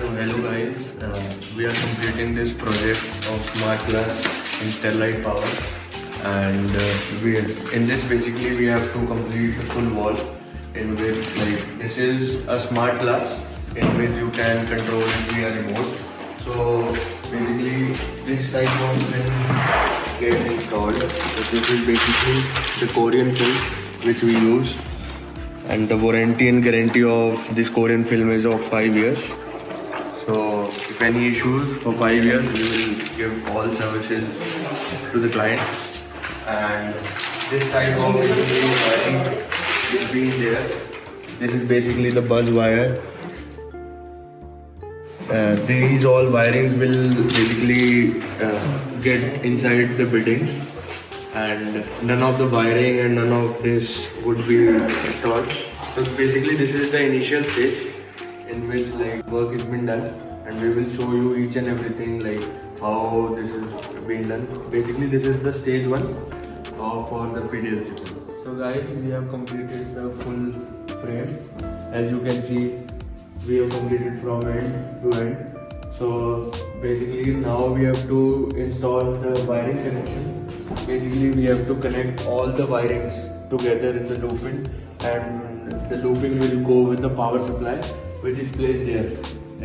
So hello guys, we are completing this project of smart glass in Sterlite Power, and we in this basically we have to complete the full wall, in which this is a smart glass in which you can control it via remote. So basically this type of film gets installed. So this is basically the Korean film which we use, and the warranty and guarantee of this Korean film is of 5 years. So if any issues for 5 years, we will give all services to the client. And this type of wiring is being there. This is basically the buzz wire. These all wirings will basically get inside the bidding, and none of the wiring and none of this would be installed. So basically this is the initial stage in which work is been done, and we will show you each and everything how this is being done. Basically this is the stage 1 for the PDLC. So guys, we have completed the full frame. As you can see, we have completed from end to end. So basically now we have to install the wiring connection. Basically we have to connect all the wirings together in the looping, and the looping will go with the power supply which is placed there.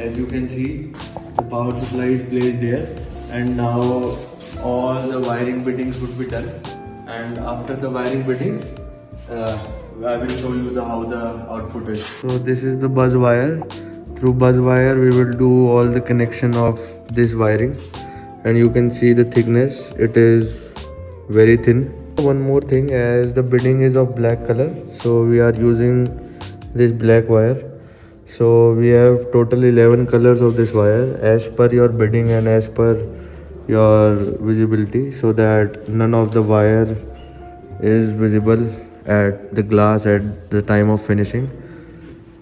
As you can see, the power supply is placed there, and now all the wiring biddings would be done. And after the wiring bidding, I will show you how the output is. So this is the buzz wire. Through buzz wire we will do all the connection of this wiring, and you can see the thickness, it is very thin. One more thing, as the bidding is of black color, so we are using this black wire. So we have total 11 colors of this wire as per your bidding and as per your visibility, so that none of the wire is visible at the glass at the time of finishing.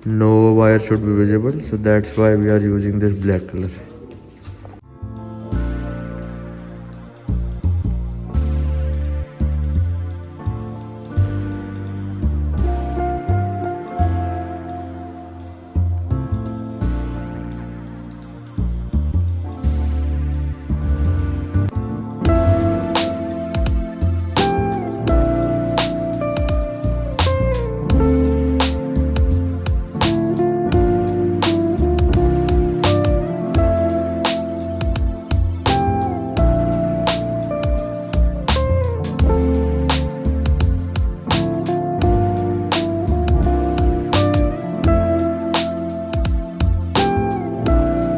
No wire should be visible, so that's why we are using this black color.